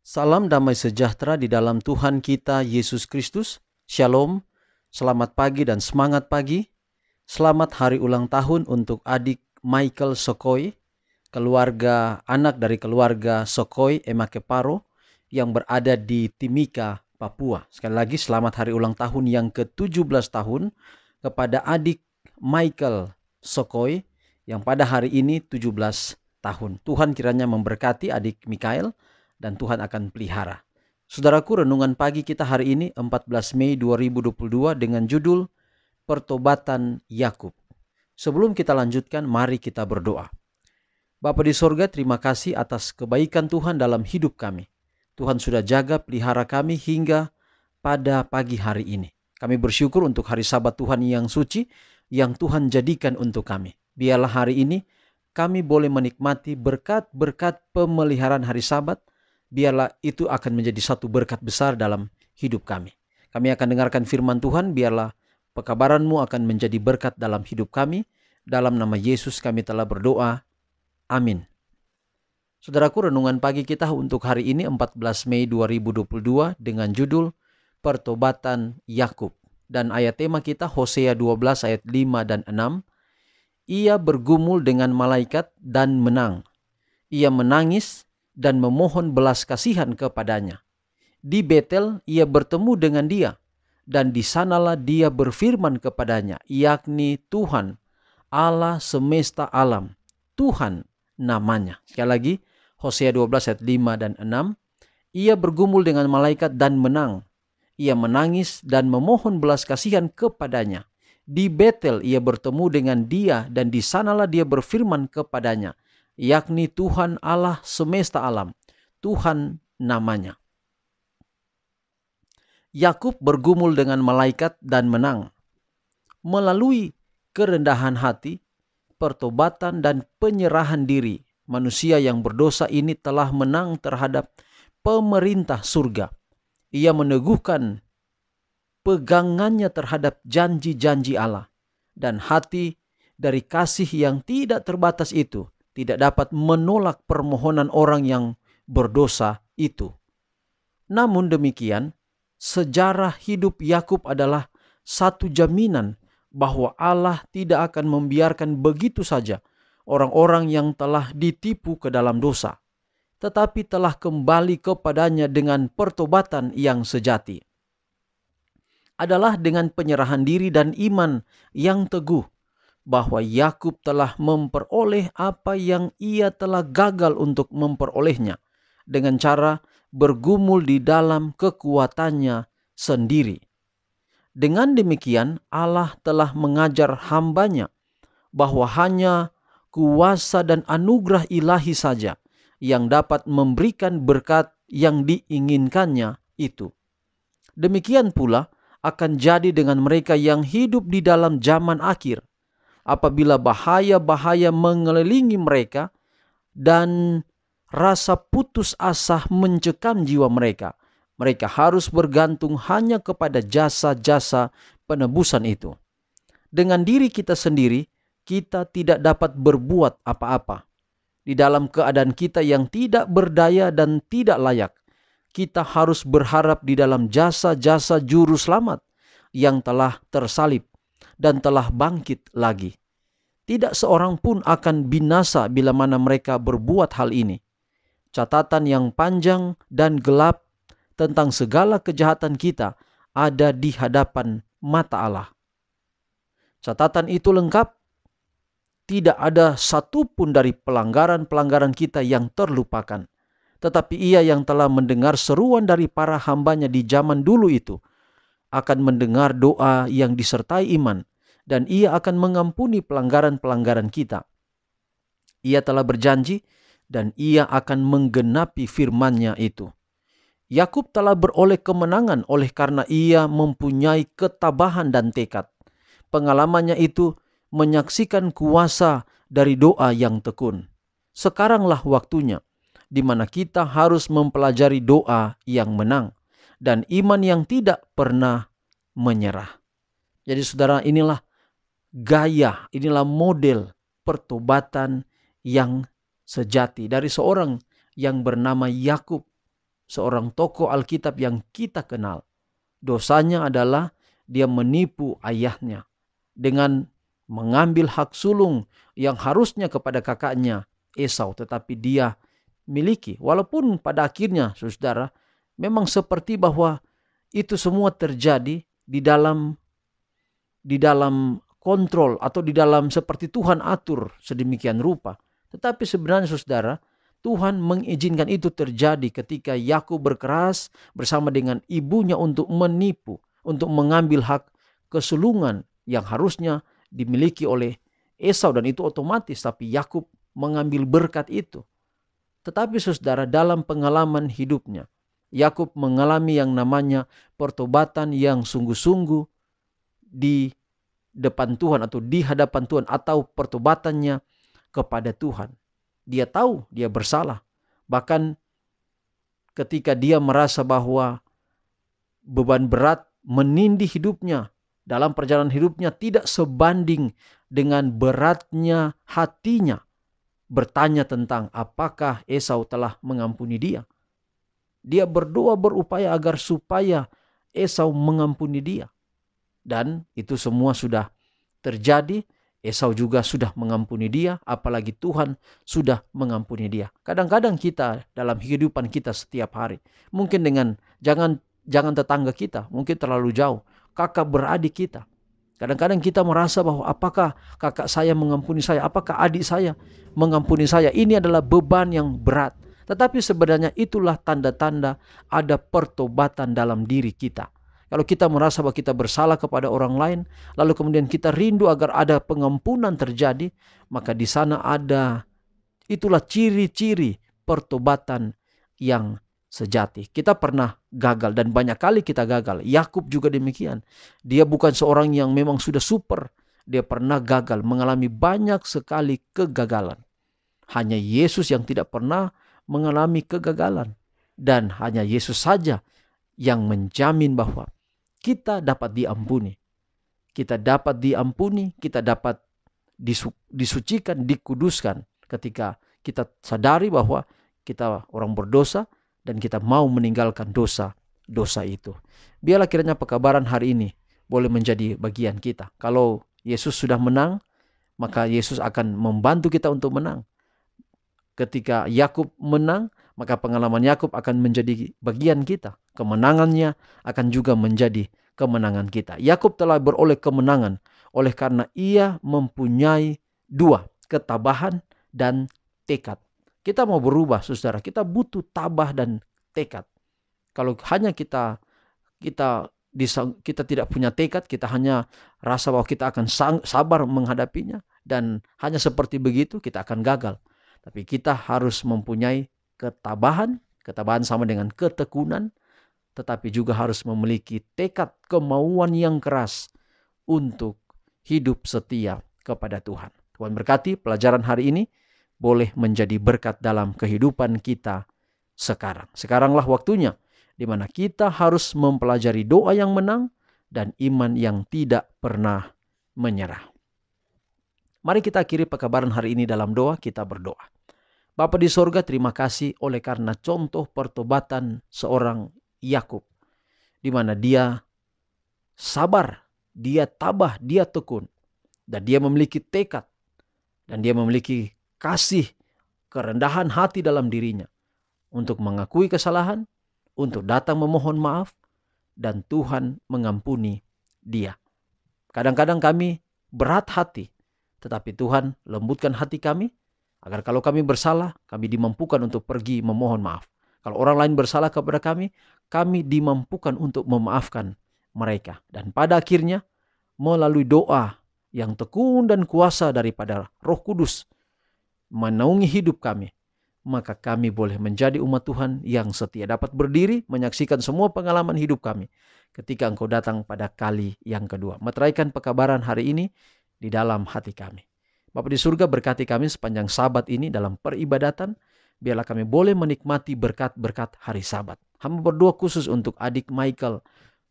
Salam damai sejahtera di dalam Tuhan kita Yesus Kristus. Shalom, selamat pagi dan semangat pagi. Selamat hari ulang tahun untuk adik Michael Sokoi, anak dari keluarga Sokoi Emakeparo yang berada di Timika, Papua. Sekali lagi selamat hari ulang tahun yang ke-17 tahun kepada adik Michael Sokoi yang pada hari ini 17 tahun. Tuhan kiranya memberkati adik Mikael dan Tuhan akan pelihara. Saudaraku, renungan pagi kita hari ini 14 Mei 2022 dengan judul Pertobatan Yakub. Sebelum kita lanjutkan, mari kita berdoa. Bapa di sorga, terima kasih atas kebaikan Tuhan dalam hidup kami. Tuhan sudah jaga pelihara kami hingga pada pagi hari ini. Kami bersyukur untuk hari Sabat Tuhan yang suci yang Tuhan jadikan untuk kami. Biarlah hari ini kami boleh menikmati berkat-berkat pemeliharaan hari Sabat. Biarlah itu akan menjadi satu berkat besar dalam hidup kami. Kami akan dengarkan firman Tuhan, biarlah pekabaran-Mu akan menjadi berkat dalam hidup kami. Dalam nama Yesus kami telah berdoa. Amin. Saudaraku, renungan pagi kita untuk hari ini 14 Mei 2022 dengan judul Pertobatan Yakub. Dan ayat tema kita Hosea 12 ayat 5 dan 6. Ia bergumul dengan malaikat dan menang. Ia menangis dan memohon belas kasihan kepadanya. Di Betel ia bertemu dengan dia, dan di sanalah dia berfirman kepadanya, yakni Tuhan, Allah semesta alam, Tuhan namanya. Sekali lagi, Hosea 12 ayat 5 dan 6. Ia bergumul dengan malaikat dan menang. Ia menangis dan memohon belas kasihan kepadanya. Di Betel ia bertemu dengan dia, dan di sanalah dia berfirman kepadanya, yakni Tuhan Allah semesta alam, Tuhan namanya. Yakub bergumul dengan malaikat dan menang. Melalui kerendahan hati, pertobatan dan penyerahan diri, manusia yang berdosa ini telah menang terhadap pemerintah surga. Ia meneguhkan pegangannya terhadap janji-janji Allah, dan hati dari kasih yang tidak terbatas itu tidak dapat menolak permohonan orang yang berdosa itu. Namun demikian, sejarah hidup Yakub adalah satu jaminan bahwa Allah tidak akan membiarkan begitu saja orang-orang yang telah ditipu ke dalam dosa, tetapi telah kembali kepadanya dengan pertobatan yang sejati. Adalah dengan penyerahan diri dan iman yang teguh bahwa Yakub telah memperoleh apa yang ia telah gagal untuk memperolehnya dengan cara bergumul di dalam kekuatannya sendiri. Dengan demikian, Allah telah mengajar hamba-Nya bahwa hanya kuasa dan anugerah ilahi saja yang dapat memberikan berkat yang diinginkannya itu. Demikian pula akan jadi dengan mereka yang hidup di dalam zaman akhir. Apabila bahaya-bahaya mengelilingi mereka dan rasa putus asa mencekam jiwa mereka, mereka harus bergantung hanya kepada jasa-jasa penebusan itu. Dengan diri kita sendiri, kita tidak dapat berbuat apa-apa. Di dalam keadaan kita yang tidak berdaya dan tidak layak, kita harus berharap di dalam jasa-jasa juru selamat yang telah tersalib dan telah bangkit lagi. Tidak seorang pun akan binasa bila mana mereka berbuat hal ini. Catatan yang panjang dan gelap tentang segala kejahatan kita ada di hadapan mata Allah. Catatan itu lengkap. Tidak ada satupun dari pelanggaran-pelanggaran kita yang terlupakan. Tetapi Ia yang telah mendengar seruan dari para hamba-Nya di zaman dulu itu akan mendengar doa yang disertai iman, dan Ia akan mengampuni pelanggaran-pelanggaran kita. Ia telah berjanji dan Ia akan menggenapi firman-Nya itu. Yakub telah beroleh kemenangan oleh karena ia mempunyai ketabahan dan tekad. Pengalamannya itu menyaksikan kuasa dari doa yang tekun. Sekaranglah waktunya di mana kita harus mempelajari doa yang menang dan iman yang tidak pernah menyerah. Jadi saudara, inilah gaya, inilah model pertobatan yang sejati dari seorang yang bernama Yakub. seorang tokoh Alkitab yang kita kenal. Dosanya adalah dia menipu ayahnya dengan mengambil hak sulung yang harusnya kepada kakaknya Esau, tetapi dia miliki. Walaupun pada akhirnya, saudara, memang seperti bahwa itu semua terjadi di dalam kontrol atau di dalam seperti Tuhan atur sedemikian rupa. Tetapi sebenarnya, saudara, Tuhan mengizinkan itu terjadi ketika Yakub berkeras bersama dengan ibunya untuk menipu, untuk mengambil hak kesulungan yang harusnya dimiliki oleh Esau, dan itu otomatis, tapi Yakub mengambil berkat itu. Tetapi saudara, dalam pengalaman hidupnya, Yakub mengalami yang namanya pertobatan yang sungguh-sungguh di depan Tuhan atau di hadapan Tuhan, atau pertobatannya kepada Tuhan. Dia tahu dia bersalah. Bahkan ketika dia merasa bahwa beban berat menindih hidupnya, dalam perjalanan hidupnya tidak sebanding dengan beratnya hatinya, bertanya tentang apakah Esau telah mengampuni dia. Dia berdoa, berupaya agar supaya Esau mengampuni dia. Dan itu semua sudah terjadi. Esau juga sudah mengampuni dia, apalagi Tuhan sudah mengampuni dia. Kadang-kadang kita dalam kehidupan kita setiap hari, mungkin dengan jangan tetangga kita, mungkin terlalu jauh, kakak beradik kita. Kadang-kadang kita merasa bahwa apakah kakak saya mengampuni saya, apakah adik saya mengampuni saya. Ini adalah beban yang berat. Tetapi sebenarnya itulah tanda-tanda ada pertobatan dalam diri kita. Kalau kita merasa bahwa kita bersalah kepada orang lain, lalu kemudian kita rindu agar ada pengampunan terjadi, maka di sana itulah ciri-ciri pertobatan yang sejati. Kita pernah gagal, dan banyak kali kita gagal. Yakub juga demikian. Dia bukan seorang yang memang sudah super. Dia pernah gagal, mengalami banyak sekali kegagalan. Hanya Yesus yang tidak pernah mengalami kegagalan. Dan hanya Yesus saja yang menjamin bahwa kita dapat diampuni. Kita dapat diampuni, kita dapat disucikan, dikuduskan ketika kita sadari bahwa kita orang berdosa dan kita mau meninggalkan dosa itu. Biarlah kiranya pekabaran hari ini boleh menjadi bagian kita. Kalau Yesus sudah menang, maka Yesus akan membantu kita untuk menang. Ketika Yakub menang, maka pengalaman Yakub akan menjadi bagian kita. Kemenangannya akan juga menjadi kemenangan kita. Yakub telah beroleh kemenangan oleh karena ia mempunyai dua, ketabahan dan tekad. Kita mau berubah, saudara, kita butuh tabah dan tekad. Kalau hanya kita tidak punya tekad, kita hanya rasa bahwa kita akan sabar menghadapinya, dan hanya seperti begitu kita akan gagal. Tapi kita harus mempunyai ketabahan sama dengan ketekunan, tetapi juga harus memiliki tekad, kemauan yang keras untuk hidup setia kepada Tuhan. Tuhan berkati pelajaran hari ini boleh menjadi berkat dalam kehidupan kita sekarang. Sekaranglah waktunya di mana kita harus mempelajari doa yang menang dan iman yang tidak pernah menyerah. Mari kita akhiri pekabaran hari ini dalam doa. Kita berdoa. Bapa di sorga, terima kasih oleh karena contoh pertobatan seorang Yakub, di mana dia sabar, dia tabah, dia tekun, dan dia memiliki tekad, dan dia memiliki kasih, kerendahan hati dalam dirinya untuk mengakui kesalahan, untuk datang memohon maaf, dan Tuhan mengampuni dia. Kadang-kadang kami berat hati, tetapi Tuhan lembutkan hati kami, agar kalau kami bersalah, kami dimampukan untuk pergi memohon maaf. Kalau orang lain bersalah kepada kami dimampukan untuk memaafkan mereka. Dan pada akhirnya, melalui doa yang tekun dan kuasa daripada Roh Kudus menaungi hidup kami, maka kami boleh menjadi umat Tuhan yang setia, dapat berdiri menyaksikan semua pengalaman hidup kami ketika Engkau datang pada kali yang kedua. Meteraikan pekabaran hari ini di dalam hati kami. Bapa di surga, berkati kami sepanjang Sabat ini dalam peribadatan. Biarlah kami boleh menikmati berkat-berkat hari Sabat. Hamba berdoa khusus untuk adik Michael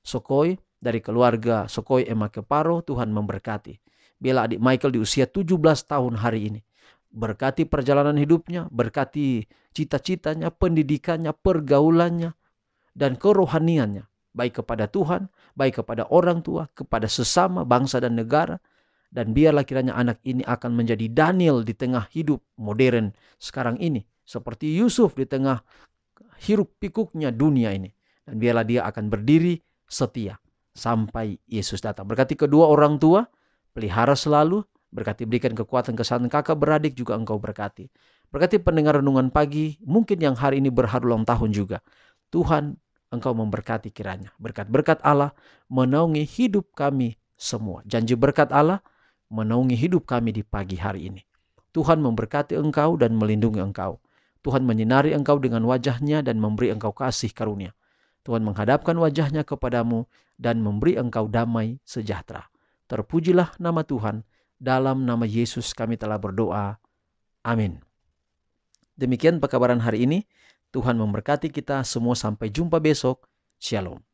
Sokoi dari keluarga Sokoi Ema Keparo. Tuhan memberkati. Biarlah adik Michael di usia 17 tahun hari ini Berkati perjalanan hidupnya, berkati cita-citanya, pendidikannya, pergaulannya, dan kerohaniannya. Baik kepada Tuhan, baik kepada orang tua, kepada sesama, bangsa dan negara. Dan biarlah kiranya anak ini akan menjadi Daniel di tengah hidup modern sekarang ini. Seperti Yusuf di tengah hiruk pikuknya dunia ini. Dan biarlah dia akan berdiri setia sampai Yesus datang. Berkati kedua orang tua, pelihara selalu. Berkati berikan kekuatan kesehatan kakak beradik juga engkau berkati. Berkati pendengar renungan pagi, mungkin yang hari ini berhari ulang tahun juga. Tuhan, engkau memberkati kiranya. Berkat-berkat Allah menaungi hidup kami semua. Janji berkat Allah menaungi hidup kami di pagi hari ini. Tuhan memberkati engkau dan melindungi engkau. Tuhan menyinari engkau dengan wajahnya dan memberi engkau kasih karunia. Tuhan menghadapkan wajahnya kepadamu dan memberi engkau damai sejahtera. Terpujilah nama Tuhan. Dalam nama Yesus kami telah berdoa. Amin. Demikian pekabaran hari ini. Tuhan memberkati kita semua, sampai jumpa besok. Shalom.